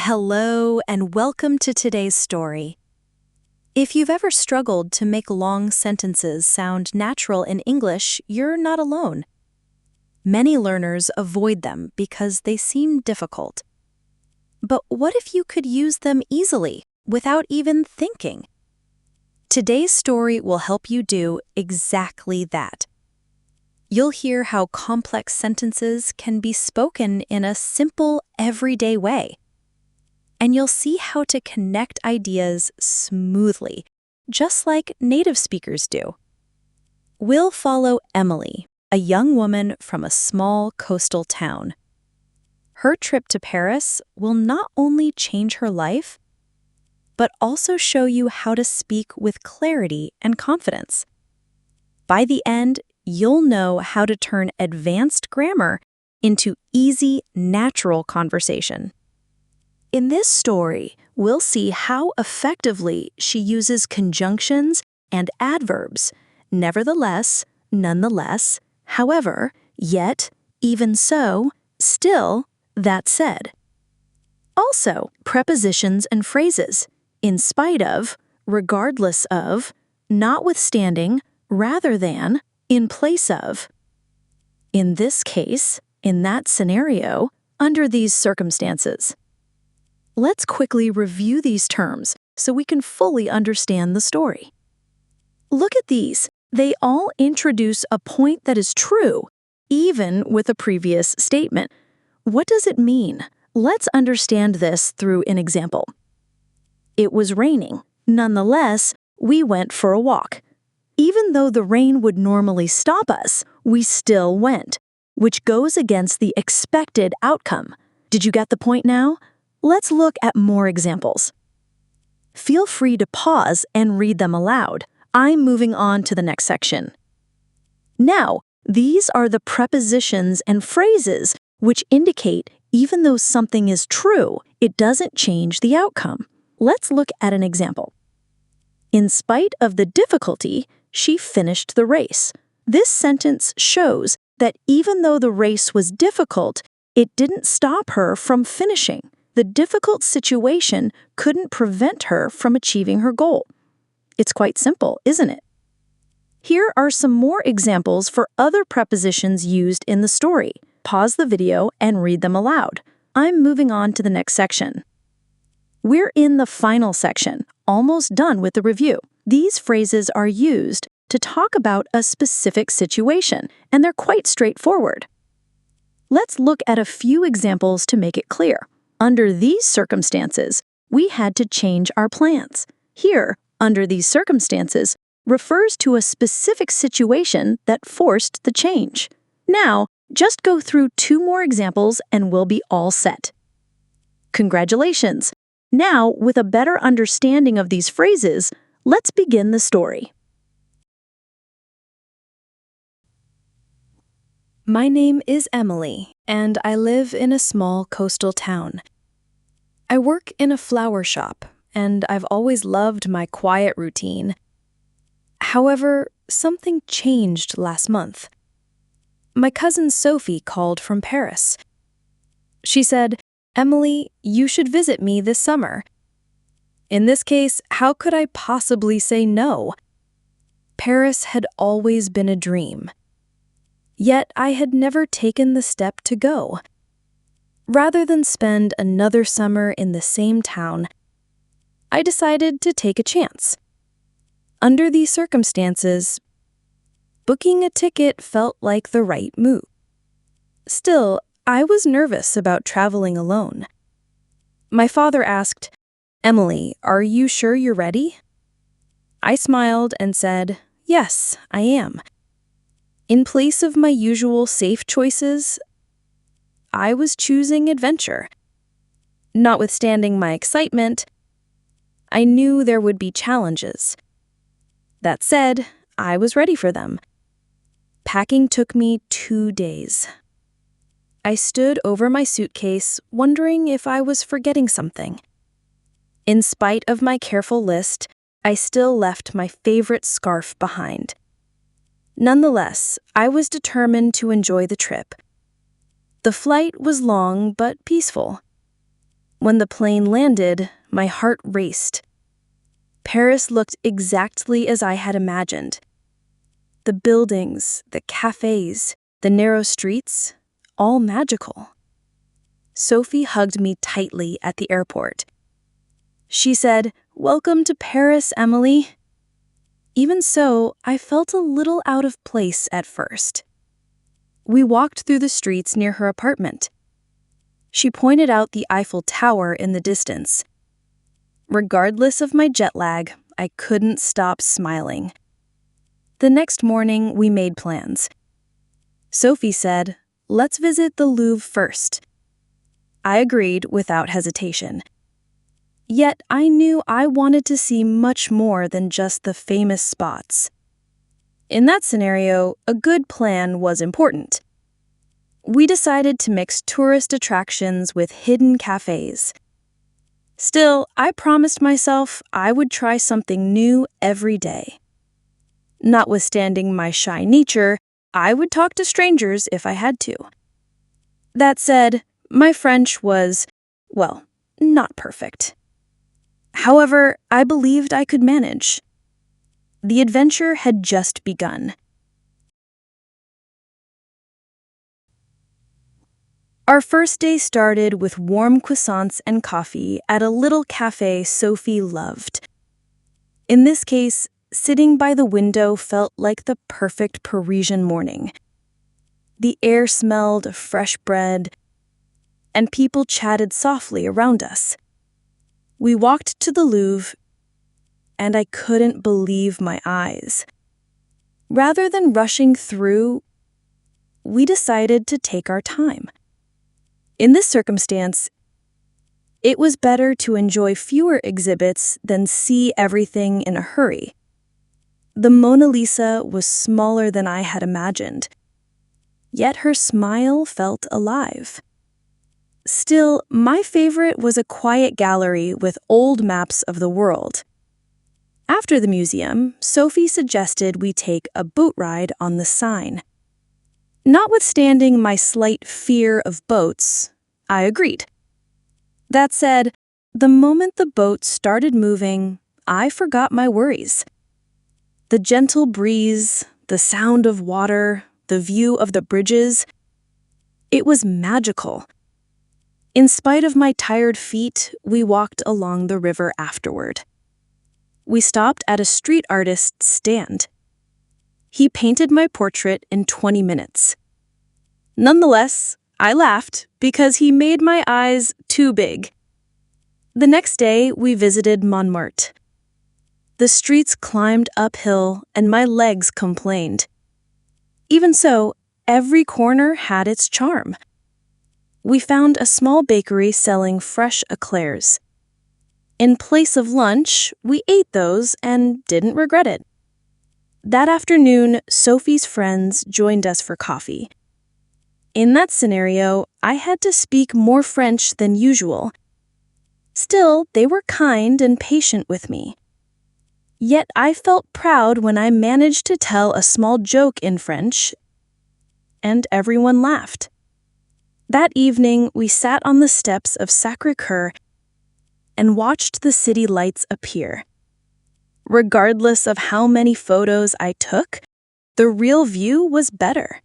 Hello, and welcome to today's story. If you've ever struggled to make long sentences sound natural in English, you're not alone. Many learners avoid them because they seem difficult. But what if you could use them easily, without even thinking? Today's story will help you do exactly that. You'll hear how complex sentences can be spoken in a simple, everyday way. And you'll see how to connect ideas smoothly, just like native speakers do. We'll follow Emily, a young woman from a small coastal town. Her trip to Paris will not only change her life, but also show you how to speak with clarity and confidence. By the end, you'll know how to turn advanced grammar into easy, natural conversation. In this story, we'll see how effectively she uses conjunctions and adverbs, nevertheless, nonetheless, however, yet, even so, still, that said. Also, prepositions and phrases, in spite of, regardless of, notwithstanding, rather than, in place of. In this case, in that scenario, under these circumstances. Let's quickly review these terms so we can fully understand the story. Look at these. They all introduce a point that is true, even with a previous statement. What does it mean? Let's understand this through an example. It was raining. Nonetheless, we went for a walk. Even though the rain would normally stop us, we still went, which goes against the expected outcome. Did you get the point now? Let's look at more examples. Feel free to pause and read them aloud. I'm moving on to the next section. Now, these are the prepositions and phrases which indicate even though something is true, it doesn't change the outcome. Let's look at an example. In spite of the difficulty, she finished the race. This sentence shows that even though the race was difficult, it didn't stop her from finishing. The difficult situation couldn't prevent her from achieving her goal. It's quite simple, isn't it? Here are some more examples for other prepositions used in the story. Pause the video and read them aloud. I'm moving on to the next section. We're in the final section, almost done with the review. These phrases are used to talk about a specific situation, and they're quite straightforward. Let's look at a few examples to make it clear. Under these circumstances, we had to change our plans. Here, under these circumstances, refers to a specific situation that forced the change. Now, just go through 2 more examples and we'll be all set. Congratulations! Now, with a better understanding of these phrases, let's begin the story. My name is Emily, and I live in a small coastal town. I work in a flower shop, and I've always loved my quiet routine. However, something changed last month. My cousin Sophie called from Paris. She said, "Emily, you should visit me this summer." In this case, how could I possibly say no? Paris had always been a dream. Yet I had never taken the step to go. Rather than spend another summer in the same town, I decided to take a chance. Under these circumstances, booking a ticket felt like the right move. Still, I was nervous about traveling alone. My father asked, "Emily, are you sure you're ready?" I smiled and said, "Yes, I am." In place of my usual safe choices, I was choosing adventure. Notwithstanding my excitement, I knew there would be challenges. That said, I was ready for them. Packing took me 2 days. I stood over my suitcase, wondering if I was forgetting something. In spite of my careful list, I still left my favorite scarf behind. Nonetheless, I was determined to enjoy the trip. The flight was long but peaceful. When the plane landed, my heart raced. Paris looked exactly as I had imagined. The buildings, the cafes, the narrow streets, all magical. Sophie hugged me tightly at the airport. She said, "Welcome to Paris, Emily." Even so, I felt a little out of place at first. We walked through the streets near her apartment. She pointed out the Eiffel Tower in the distance. Regardless of my jet lag, I couldn't stop smiling. The next morning, we made plans. Sophie said, "Let's visit the Louvre first." I agreed without hesitation. Yet I knew I wanted to see much more than just the famous spots. In that scenario, a good plan was important. We decided to mix tourist attractions with hidden cafes. Still, I promised myself I would try something new every day. Notwithstanding my shy nature, I would talk to strangers if I had to. That said, my French was, well, not perfect. However, I believed I could manage. The adventure had just begun. Our first day started with warm croissants and coffee at a little cafe Sophie loved. In this case, sitting by the window felt like the perfect Parisian morning. The air smelled of fresh bread, and people chatted softly around us. We walked to the Louvre, and I couldn't believe my eyes. Rather than rushing through, we decided to take our time. In this circumstance, it was better to enjoy fewer exhibits than see everything in a hurry. The Mona Lisa was smaller than I had imagined, yet her smile felt alive. Still, my favorite was a quiet gallery with old maps of the world. After the museum, Sophie suggested we take a boat ride on the Seine. Notwithstanding my slight fear of boats, I agreed. That said, the moment the boat started moving, I forgot my worries. The gentle breeze, the sound of water, the view of the bridges, it was magical. In spite of my tired feet, we walked along the river afterward. We stopped at a street artist's stand. He painted my portrait in 20 minutes. Nonetheless, I laughed because he made my eyes too big. The next day, we visited Montmartre. The streets climbed uphill and my legs complained. Even so, every corner had its charm. We found a small bakery selling fresh eclairs. In place of lunch, we ate those and didn't regret it. That afternoon, Sophie's friends joined us for coffee. In that scenario, I had to speak more French than usual. Still, they were kind and patient with me. Yet I felt proud when I managed to tell a small joke in French, and everyone laughed. That evening, we sat on the steps of Sacré-Cœur and watched the city lights appear. Regardless of how many photos I took, the real view was better.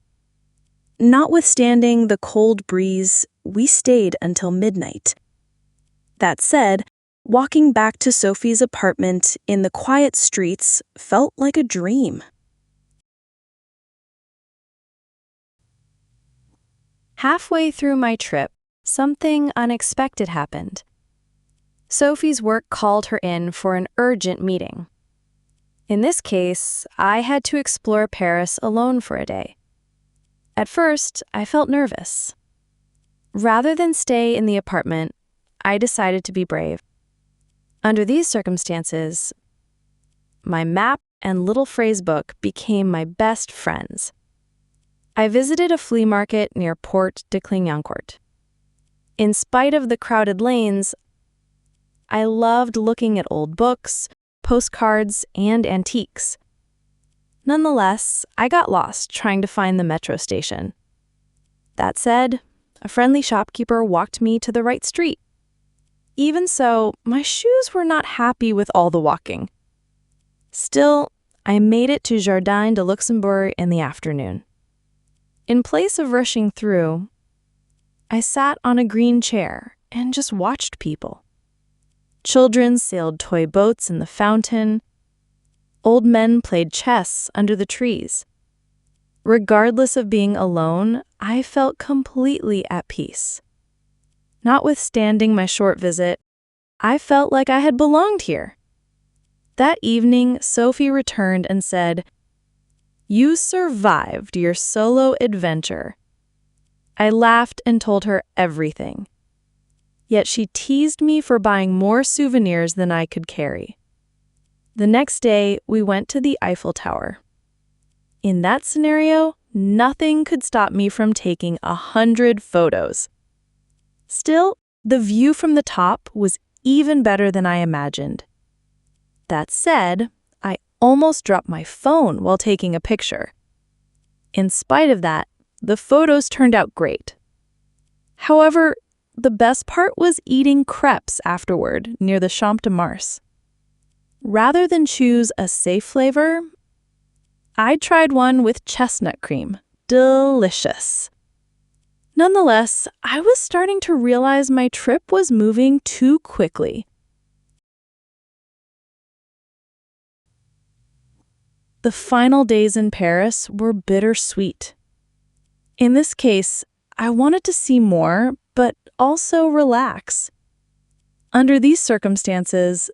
Notwithstanding the cold breeze, we stayed until midnight. That said, walking back to Sophie's apartment in the quiet streets felt like a dream. Halfway through my trip, something unexpected happened. Sophie's work called her in for an urgent meeting. In this case, I had to explore Paris alone for a day. At first, I felt nervous. Rather than stay in the apartment, I decided to be brave. Under these circumstances, my map and little phrase book became my best friends. I visited a flea market near Porte de Clignancourt. In spite of the crowded lanes, I loved looking at old books, postcards, and antiques. Nonetheless, I got lost trying to find the metro station. That said, a friendly shopkeeper walked me to the right street. Even so, my shoes were not happy with all the walking. Still, I made it to Jardin de Luxembourg in the afternoon. In place of rushing through, I sat on a green chair and just watched people. Children sailed toy boats in the fountain. Old men played chess under the trees. Regardless of being alone, I felt completely at peace. Notwithstanding my short visit, I felt like I had belonged here. That evening, Sophie returned and said, "You survived your solo adventure." I laughed and told her everything. Yet she teased me for buying more souvenirs than I could carry. The next day, we went to the Eiffel Tower. In that scenario, nothing could stop me from taking 100 photos. Still, the view from the top was even better than I imagined. That said, I almost dropped my phone while taking a picture. In spite of that, the photos turned out great. However, the best part was eating crepes afterward near the Champ de Mars. Rather than choose a safe flavor, I tried one with chestnut cream. Delicious. Nonetheless, I was starting to realize my trip was moving too quickly. The final days in Paris were bittersweet. In this case, I wanted to see more, but also relax. Under these circumstances,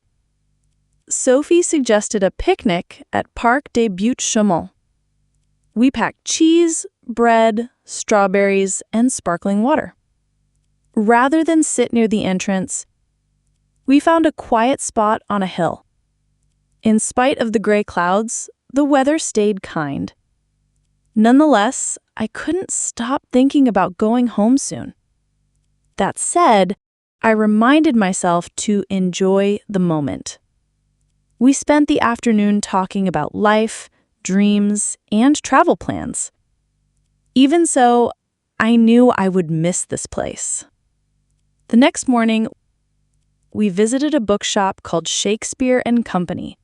Sophie suggested a picnic at Parc des Buttes-Chaumont. We packed cheese, bread, strawberries, and sparkling water. Rather than sit near the entrance, we found a quiet spot on a hill. In spite of the gray clouds, the weather stayed kind. Nonetheless, I couldn't stop thinking about going home soon. That said, I reminded myself to enjoy the moment. We spent the afternoon talking about life, dreams, and travel plans. Even so, I knew I would miss this place. The next morning, we visited a bookshop called Shakespeare & Company.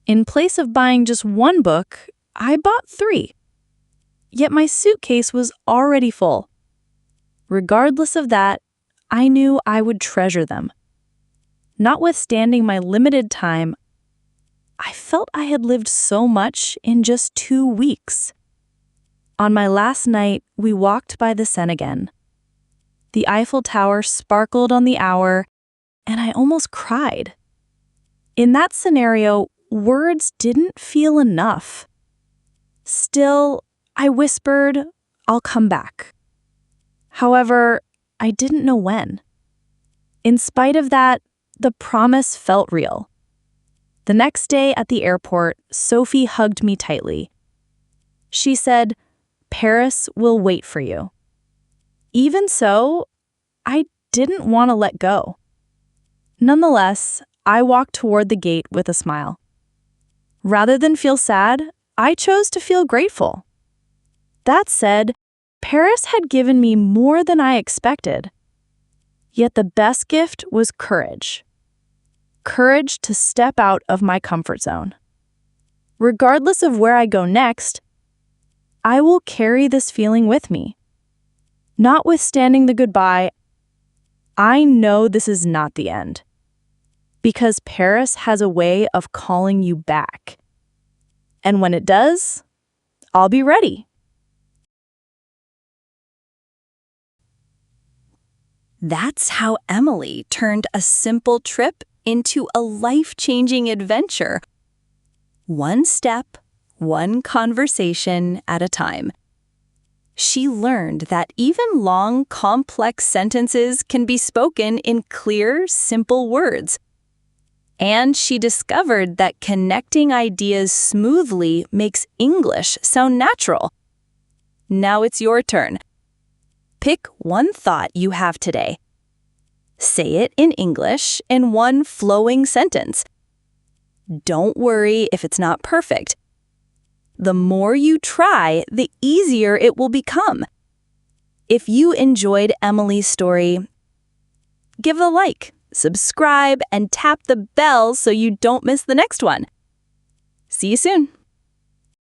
In place of buying just one book, I bought 3. Yet my suitcase was already full. Regardless of that, I knew I would treasure them. Notwithstanding my limited time, I felt I had lived so much in just 2 weeks. On my last night, we walked by the Seine again. The Eiffel Tower sparkled on the hour, and I almost cried. In that scenario, words didn't feel enough. Still, I whispered, "I'll come back." However, I didn't know when. In spite of that, the promise felt real. The next day at the airport, Sophie hugged me tightly. She said, "Paris will wait for you." Even so, I didn't want to let go. Nonetheless, I walked toward the gate with a smile. Rather than feel sad, I chose to feel grateful. That said, Paris had given me more than I expected. Yet the best gift was courage. Courage to step out of my comfort zone. Regardless of where I go next, I will carry this feeling with me. Notwithstanding the goodbye, I know this is not the end. Because Paris has a way of calling you back. And when it does, I'll be ready. That's how Emily turned a simple trip into a life-changing adventure. One step, one conversation at a time. She learned that even long, complex sentences can be spoken in clear, simple words. And she discovered that connecting ideas smoothly makes English sound natural. Now it's your turn. Pick one thought you have today. Say it in English in one flowing sentence. Don't worry if it's not perfect. The more you try, the easier it will become. If you enjoyed Emily's story, give it a like, subscribe, and tap the bell so you don't miss the next one. See you soon.